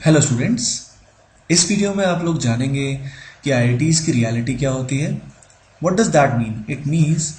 Hello students. इस video में आप लोग जानेंगे कि आईआईटीज़ की रियलिटी क्या होती है। What does that mean? It means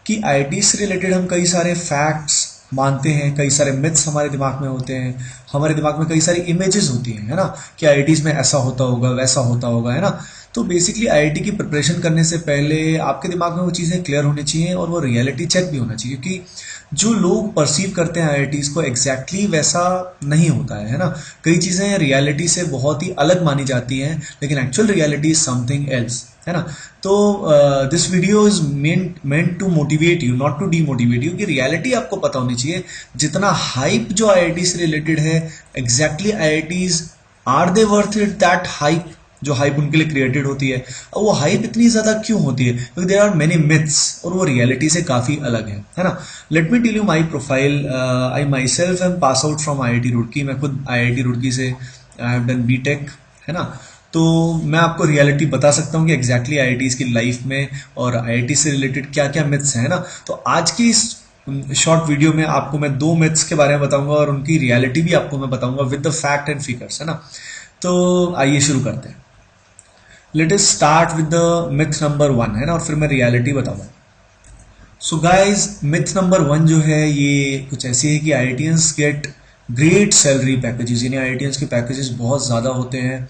कि आईआईटीज़ से रिलेटेड हम कई सारे फैक्ट्स मानते हैं, कई सारे मिथ्स हमारे दिमाग में होते हैं, हमारे दिमाग में कई सारी इमेजेस होती हैं, है ना, कि आईआईटीज़ में ऐसा होता होगा, वैसा होता होगा, है ना। तो बेसिकली आईआईटी की प्रिपरेशन करने से पहले आपके दिमाग में वो चीज़ें क्लियर होनी चाहिए और वो रियलिटी चेक भी होना चाहिए, क्योंकि जो लोग परसीव करते हैं आईआईटीज़ को एग्जैक्टली वैसा नहीं होता है ना। कई चीज़ें रियलिटी से बहुत ही अलग मानी जाती हैं, लेकिन actual reality is something else, है ना। तो this video is meant to motivate you, not to demotivate you, कि रियलिटी आपको पता होनी चाहिए। जितना हाइप जो आईआईटी से रिलेटेड है, exactly IITs are they worth it that hype जो हाइप उनके लिए क्रिएटेड होती है। और वो हाइप इतनी ज्यादा क्यों होती है? क्योंकि देयर आर मेनी मिथ्स और वो रियलिटी से काफी अलग है ना। Let me tell you my profile. I myself am pass out from IIT Roorkee. मैं खुद आईआईटी रुड़की से आई हैव डन बीटेक, है ना। तो मैं आपको रियलिटी बता सकता हूँ कि एग्जैक्टली आईआईटीज़ की लाइफ में और आईआईटी से रिलेटेड क्या क्या मिथ्स हैं, ना। तो आज की इस शॉर्ट वीडियो में आपको मैं दो मिथ्स के बारे में बताऊंगा और उनकी रियलिटी भी आपको मैं बताऊंगा with the fact and figures, है ना। तो आइए शुरू करते हैं। Let us start with the myth number one, है ना, और फिर मैं रियलिटी बताऊंगा। So guys, myth number one जो है ये कुछ ऐसी है कि IITians get great salary packages, यानी आईआईटियंस के पैकेजेस बहुत ज़्यादा होते हैं।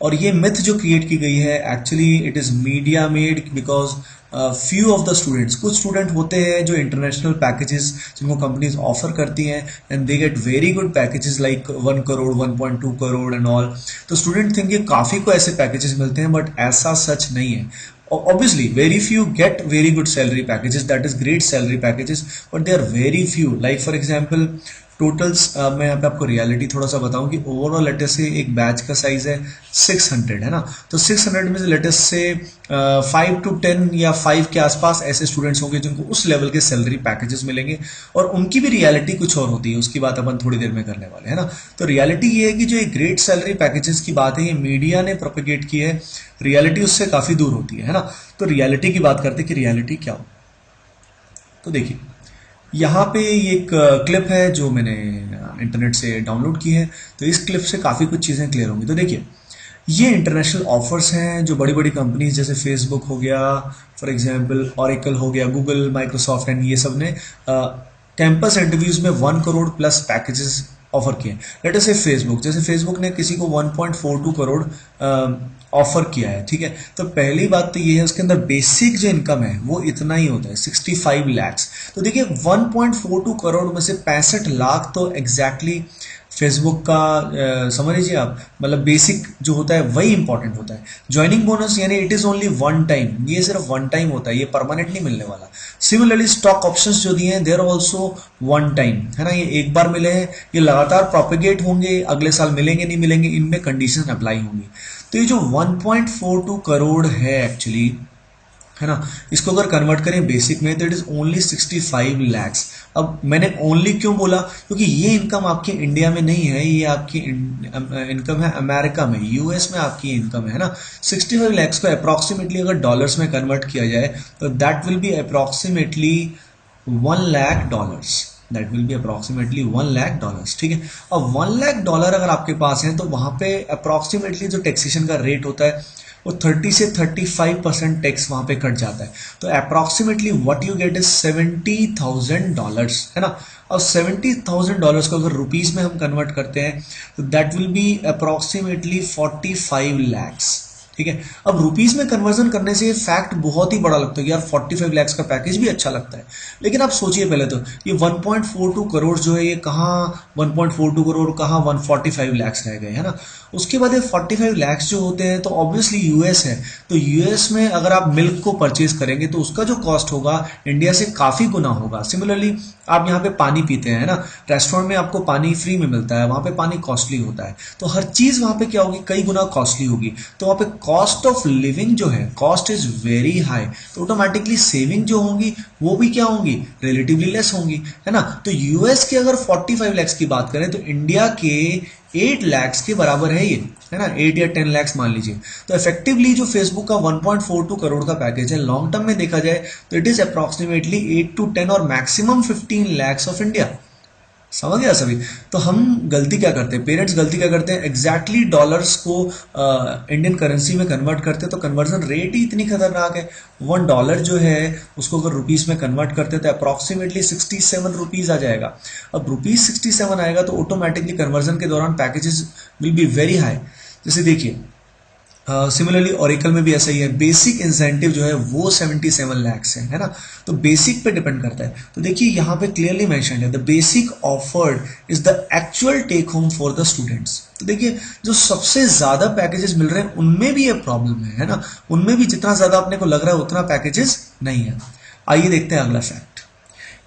और ये मिथ जो क्रिएट की गई है, actually it is media made, because few of the students, कुछ स्टूडेंट होते हैं जो इंटरनेशनल पैकेजेस जिनको कंपनीज ऑफर करती हैं, and they get very good packages like 1 crore 1.2 crore and all. तो स्टूडेंट थिंक कि काफ़ी को ऐसे पैकेजेस मिलते हैं, बट ऐसा सच नहीं है। Obviously very few get very good salary packages, that is great salary packages, but they are very few. Like for example totals, मैं यहाँ पे आपको रियलिटी थोड़ा सा बताऊं कि ओवरऑल लेटेस्ट से एक बैच का साइज है 600, है ना। तो 600 में से लेटेस्ट से 5 to 10 या 5 के आसपास ऐसे स्टूडेंट्स होंगे जिनको उस लेवल के सैलरी पैकेजेस मिलेंगे, और उनकी भी रियलिटी कुछ और होती है। उसकी बात अपन थोड़ी देर में करने वाले हैं ना। तो रियलिटी ये है कि जो एक ग्रेट सैलरी पैकेजेस की बात है, ये मीडिया ने प्रोपेगेट की है, रियलिटी उससे काफी दूर होती है ना। तो रियलिटी की बात करते हैं कि रियलिटी क्या हो। तो देखिए, यहाँ पे ये एक क्लिप है जो मैंने इंटरनेट से डाउनलोड की है। तो इस क्लिप से काफ़ी कुछ चीज़ें क्लियर होंगी। तो देखिए, ये इंटरनेशनल ऑफर्स हैं जो बड़ी बड़ी कंपनीज जैसे फेसबुक हो गया, फॉर एग्जांपल ओरेकल हो गया, गूगल, माइक्रोसॉफ्ट एंड ये सब ने कैंपस इंटरव्यूज में 1 करोड़ प्लस पैकेजेस ऑफर किए। लेट अस से फेसबुक, जैसे फेसबुक ने किसी को 1.42 करोड़ ऑफर किया है, ठीक है। तो पहली बात तो ये है, उसके अंदर बेसिक जो इनकम है वो इतना ही होता है, 65 लैक्स। तो देखिए 1.42 करोड़ में से 65 लाख तो एग्जैक्टली फेसबुक का समझ लीजिए आप, मतलब बेसिक जो होता है वही इंपॉर्टेंट होता है। ज्वाइनिंग बोनस यानी it is only one time, ये सिर्फ वन टाइम होता है, ये परमानेंट नहीं मिलने वाला। सिमिलरली स्टॉक ऑप्शंस जो दिए हैं देर ऑल्सो वन टाइम, है ना। ये एक बार मिले हैं, ये लगातार प्रोपेगेट होंगे, अगले साल मिलेंगे नहीं मिलेंगे, इनमें कंडीशन अप्लाई होंगी। तो ये जो 1.42 करोड़ है एक्चुअली, है ना, इसको अगर कन्वर्ट करें बेसिक में तो इट इज ओनली 65 लैक्स। अब मैंने ओनली क्यों बोला? क्योंकि ये इनकम आपके इंडिया में नहीं है, ये आपकी इनकम है अमेरिका में, यूएस में आपकी इनकम है ना। 65 लैक्स को अप्रॉक्सीमेटली अगर डॉलर्स में कन्वर्ट किया जाए तो that will be approximately $1 lakh, that will be approximately $1 lakh, ठीक है। अब $1 लाख अगर आपके पास है तो वहां पे अप्रॉक्सीमेटली जो टैक्सेशन का रेट होता है वो 30 से 35% टैक्स वहां पे कट जाता है। तो approximately what you get is $70,000, है ना। और $70,000 को अगर रुपीज में हम कन्वर्ट करते हैं तो that will be approximately 45 lakhs, ठीक है। अब रुपीज में कन्वर्जन करने से ये फैक्ट बहुत ही बड़ा लगता है, यार 45 लैक्स का पैकेज भी अच्छा लगता है। लेकिन आप सोचिए पहले तो, ये 1.42 करोड़ जो है, ये कहाँ 1.42 करोड़, कहाँ 145 लैक्स रह गए, है ना। उसके बाद ये 45 लैक्स जो होते हैं तो ऑब्वियसली यूएस है, तो यूएस में अगर आप मिल्क को परचेज करेंगे तो उसका जो कॉस्ट होगा इंडिया से काफी गुना होगा। सिमिलरली आप यहाँ पे पानी पीते हैं ना, रेस्टोरेंट में आपको पानी फ्री में मिलता है, वहां पे पानी कॉस्टली होता है, तो हर चीज वहां पे क्या होगी, कई गुना कॉस्टली होगी। तो वहां पे कॉस्ट ऑफ लिविंग जो है, कॉस्ट इज वेरी हाई, तो ऑटोमेटिकली सेविंग जो होंगी वो भी क्या होंगी, रिलेटिवली लेस होंगी, है ना। तो यूएस के अगर 45 लैक्स की बात करें तो इंडिया के 8 लैक्स के बराबर है ये, है ना, 8 या 10 लैक्स मान लीजिए। तो इफेक्टिवली जो फेसबुक का 1.42 करोड़ का पैकेज है, लॉन्ग टर्म में देखा जाए तो इट इज अप्रॉक्सीमेटली 8 to 10 और मैक्सिमम 15 लैक्स ऑफ इंडिया। समझ गया सभी। तो हम गलती क्या करते हैं, पेरेंट्स गलती क्या करते हैं, एग्जैक्टली डॉलर्स को इंडियन करेंसी में कन्वर्ट करते हैं, तो कन्वर्जन रेट ही इतनी खतरनाक है। $1 जो है उसको अगर रुपीस में कन्वर्ट करते हैं तो अप्रॉक्सीमेटली 67 रुपीज आ जाएगा। अब रुपीज 67 आएगा तो ऑटोमेटिकली कन्वर्जन के दौरान packages will be very high. जैसे देखिए सिमिलरली ओरेकल में भी ऐसा ही है, बेसिक इंसेंटिव जो है वो 77 लैक्स है ना। तो बेसिक पे डिपेंड करता है। तो देखिए यहाँ पे क्लियरली मेंशन्ड है, the basic offered is the actual take home for the students. तो देखिए जो सबसे ज्यादा पैकेजेस मिल रहे हैं उनमें भी ये प्रॉब्लम है ना, उनमें भी जितना ज्यादा अपने को लग रहा है उतना पैकेजेस नहीं है। आइए देखते हैं अगला फैक्ट।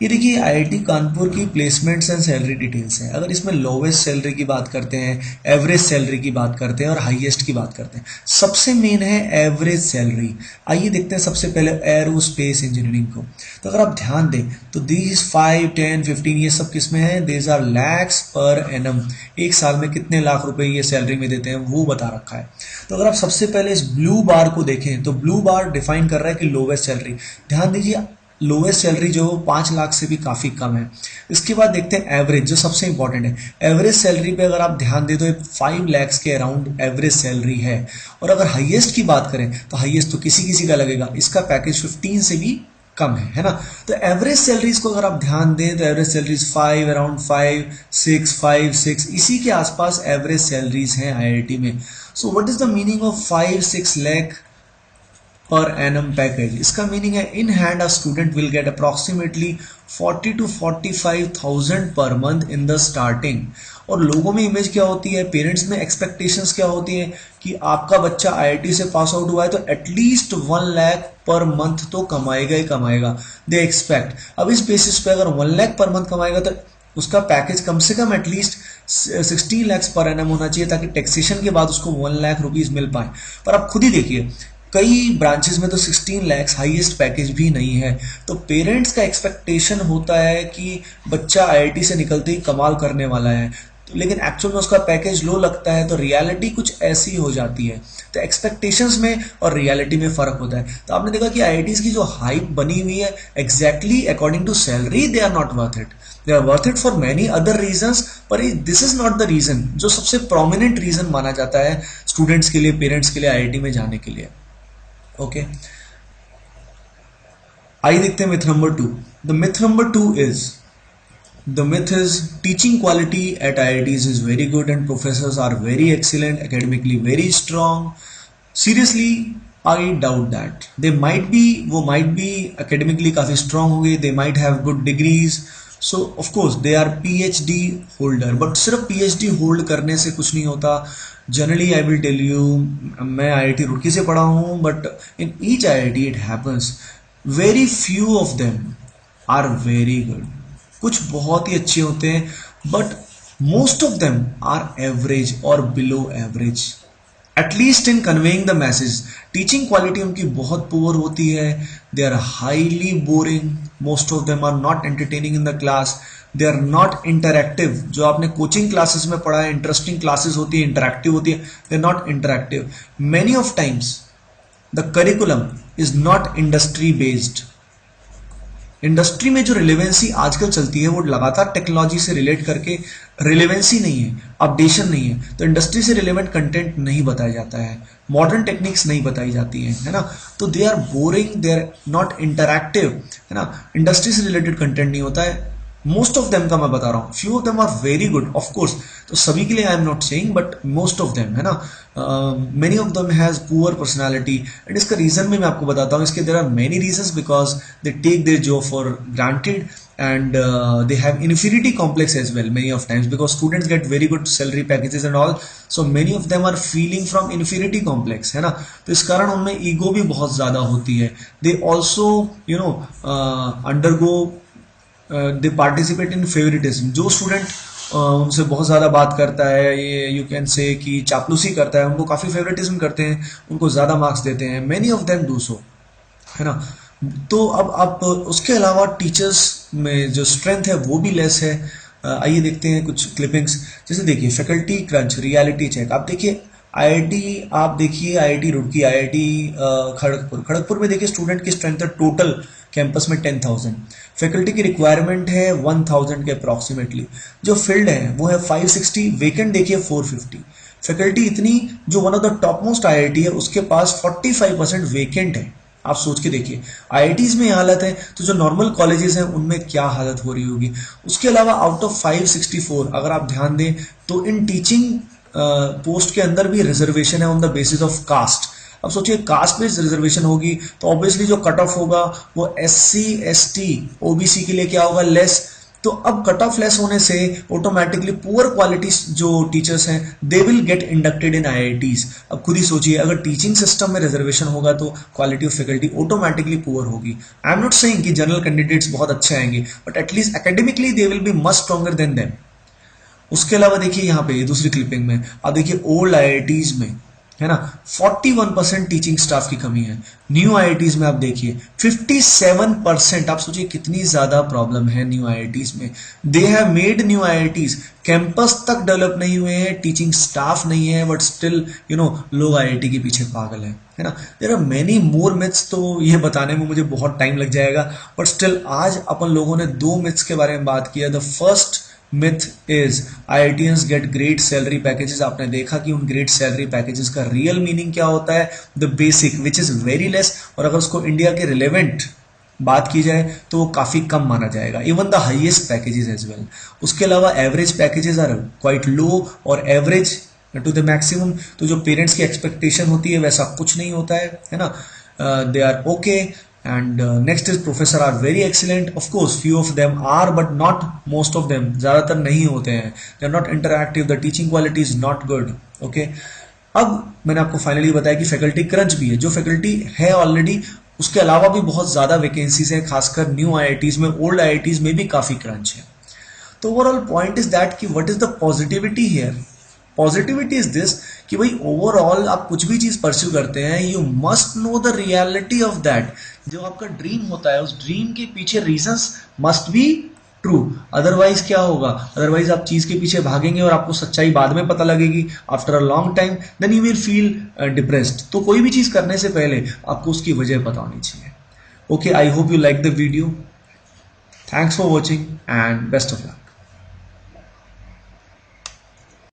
ये देखिए आईआईटी कानपुर की प्लेसमेंट्स एंड सैलरी डिटेल्स हैं। अगर इसमें लोवेस्ट सैलरी की बात करते हैं, एवरेज सैलरी की बात करते हैं और हाईएस्ट की बात करते हैं, सबसे मेन है एवरेज सैलरी। आइए देखते हैं सबसे पहले एरोस्पेस इंजीनियरिंग को। तो अगर आप ध्यान दें तो दीज 5, 10, 15 ये सब किसमें है, these are lakhs per annum. एक साल में कितने लाख रुपए ये सैलरी में देते हैं वो बता रखा है। तो अगर आप सबसे पहले इस ब्लू बार को देखें तो ब्लू बार डिफाइन कर रहा है कि लोवेस्ट सैलरी। ध्यान दीजिए लोवेस्ट सैलरी जो 5 लाख से भी काफी कम है। इसके बाद देखते हैं एवरेज, जो सबसे इंपॉर्टेंट है। एवरेज सैलरी पे अगर आप ध्यान दें तो 5 लाख के अराउंड एवरेज सैलरी है। और अगर हाईएस्ट की बात करें तो हाईएस्ट तो किसी किसी का लगेगा, इसका पैकेज 15 से भी कम है ना। तो एवरेज सैलरीज को अगर आप ध्यान दें तो एवरेज सैलरीज 5, अराउंड 5, 6, इसी के आसपास एवरेज सैलरीज हैं आईआईटी में। So what is the meaning of 5-6 lakh per annum package? इसका मीनिंग है in hand a student will get approximately 40 to 45,000 per month in the starting. और लोगों में इमेज क्या होती है, पेरेंट्स में एक्सपेक्टेशंस क्या होती है कि आपका बच्चा आईआईटी से पास आउट हुआ है तो एटलीस्ट 1 लाख पर मंथ तो कमाएगा ही कमाएगा, दे एक्सपेक्ट। अब इस बेसिस पे अगर 1 लाख पर मंथ कमाएगा तो उसका पैकेज कम से कम एटलीस्ट 16 लाख पर एनम होना चाहिए, ताकि टैक्सेशन के बाद उसको 1 लाख रुपीज मिल पाए। पर आप खुद ही देखिए कई ब्रांचेस में तो 16 लाख हाईएस्ट पैकेज भी नहीं है। तो पेरेंट्स का एक्सपेक्टेशन होता है कि बच्चा आईआईटी से निकलते ही कमाल करने वाला है, तो लेकिन एक्चुअल में उसका पैकेज लो लगता है, तो रियलिटी कुछ ऐसी हो जाती है। तो एक्सपेक्टेशंस में और रियलिटी में फर्क होता है। तो आपने देखा कि आईआईटीज की जो हाइप बनी हुई है exactly according to salary they are not worth it, they are worth it for many other reasons, पर this is not the reason जो सबसे प्रोमिनेंट रीजन माना जाता है स्टूडेंट्स के लिए, पेरेंट्स के लिए आईआईटी में जाने के लिए। ओके आइए देखते हैं myth number 2. The myth number 2 is, the myth is teaching quality at IITs is very good and professors are very excellent, academically very strong. Seriously I doubt that. They might be, वो might be academically काफी strong होंगे, they might have good degrees, so of course they are PhD holder, but सिर्फ PhD hold करने से कुछ नहीं होता। Generally I will tell you, मैं आईआईटी रुड़की से पढ़ा हूँ, but in each IIT it happens very few of them are very good. कुछ बहुत ही अच्छे होते हैं but most of them are average और below average, at least in conveying the message. Teaching quality उनकी बहुत पुअर होती है, they are highly boring, most of them are not entertaining in the class, they are not interactive. जो आपने coaching classes में पढ़ा है इंटरेस्टिंग क्लासेस होती है, इंटरैक्टिव होती है, they are not interactive. Many of times the curriculum is not industry based. Industry में जो रिलेवेंसी आजकल चलती है वो लगातार टेक्नोलॉजी से रिलेट करके रिलेवेंसी नहीं है, अपडेशन नहीं है, तो इंडस्ट्री से रिलेवेंट कंटेंट नहीं बताया जाता है, मॉडर्न टेक्निक्स नहीं बताई जाती हैं, है ना। तो they are boring, they are not interactive, है ना। इंडस्ट्री से रिलेटेड कंटेंट नहीं होता है। मोस्ट ऑफ देम का मैं बता रहा हूँ, few of them are very good of course, तो सभी के लिए I am not saying, but most of them, है ना। Many of them has poor personality, and इसका रीजन भी मैं आपको बताता हूँ। इसके there are many reasons, because they take their job for granted and they have inferiority complex as well many of times, because students get very good salary packages and all, so many of them are feeling from inferiority complex, है ना। तो इस कारण उनमें ego भी बहुत ज्यादा होती है। they also you know undergo they participate in favoritism। जो स्टूडेंट उनसे बहुत ज्यादा बात करता है, ये यू कैन से कि चापलूसी करता है, उनको काफी फेवरेटिज्म करते हैं, उनको ज्यादा मार्क्स देते हैं। many of them do so, है ना। तो अब आप उसके अलावा टीचर्स में जो स्ट्रेंथ है वो भी लेस है। आइए देखते हैं कुछ क्लिपिंग्स। जैसे देखिए फैकल्टी क्रंच, रियलिटी चेक। आप देखिए आईआईटी आप देखिए, आईआईटी रुड़की, आईआईटी खड़गपुर में देखिए स्टूडेंट की स्ट्रेंथ है टोटल कैंपस में 10,000, फैकल्टी की रिक्वायरमेंट है 1,000 के अप्रॉक्सीमेटली, जो फील्ड है वो है 560, वेकेंट देखिए 450, फैकल्टी इतनी, जो one of the top most IIT है उसके पास 45% वेकेंट है। आप सोच के देखिए, आईआईटीज में ये हालत है तो जो नॉर्मल कॉलेजेस हैं उनमें क्या हालत हो रही होगी। उसके अलावा आउट ऑफ 564 अगर आप ध्यान दें तो इन टीचिंग पोस्ट के अंदर भी रिजर्वेशन है on the basis of caste. अब सोचिए कास्ट बेस्ड रिजर्वेशन होगी तो ऑब्वियसली जो कट ऑफ होगा वो SC ST OBC के लिए क्या होगा, लेस। तो अब कट ऑफ लेस होने से ऑटोमेटिकली पुअर क्वालिटी जो टीचर्स हैं they will get inducted in IITs. अब खुद ही सोचिए, अगर टीचिंग सिस्टम में रिजर्वेशन होगा तो quality of faculty automatically poor होगी। आई एम नॉट सेइंग कि जनरल कैंडिडेट्स बहुत अच्छे आएंगे, but at least academically they will be much stronger than them. उसके अलावा देखिए यहाँ पे दूसरी क्लिपिंग में आप देखिए ओल्ड आईआईटीज में है ना 41% टीचिंग स्टाफ की कमी है। न्यू आईआईटीज में आप देखिए 57%। आप सोचिए कितनी ज्यादा प्रॉब्लम है न्यू आईआईटीज में। They have made new IITs, campus तक डेवलप नहीं हुए हैं, टीचिंग स्टाफ नहीं है, बट स्टिल लोग आईआईटी के पीछे पागल है ना। There are many more myths, तो ये बताने में मुझे बहुत टाइम लग जाएगा, बट स्टिल आज अपन लोगों ने 2 मिथ्स के बारे में बात किया। The first myth is IITians get great salary packages। आपने देखा कि उन great salary packages का real meaning क्या होता है, the basic which is very less, और अगर उसको इंडिया के relevant बात की जाए तो वो काफी कम माना जाएगा, even the highest packages as well. उसके अलावा average packages are quite low और एवरेज टू द मैक्सिमम। तो जो पेरेंट्स की एक्सपेक्टेशन होती है वैसा कुछ नहीं होता है ना। They are okay. And next is professor are very excellent. Of course, few of them are, but not most of them. ज़्यादातर नहीं होते हैं. They are not interactive. The teaching quality is not good. Okay. अब मैंने आपको finally बताया कि faculty crunch भी है। जो फैकल्टी है ऑलरेडी उसके अलावा भी बहुत ज़्यादा वैकेंसीज हैं, खासकर न्यू आईआईटीज में, ओल्ड आईआईटीज में भी काफ़ी क्रंच है। तो ओवरऑल पॉइंट इज दैट कि what is the positivity here. Positivity is this कि भाई ओवरऑल आप कुछ भी चीज परस्यू करते हैं, you must know the reality of that. जो आपका ड्रीम होता है उस ड्रीम के पीछे reasons must be true, otherwise क्या होगा, अदरवाइज आप चीज के पीछे भागेंगे और आपको सच्चाई बाद में पता लगेगी after a long time, then you will feel depressed. तो कोई भी चीज करने से पहले आपको उसकी वजह पता होनी चाहिए। Okay, I hope you like the video. Thanks for watching and best of luck.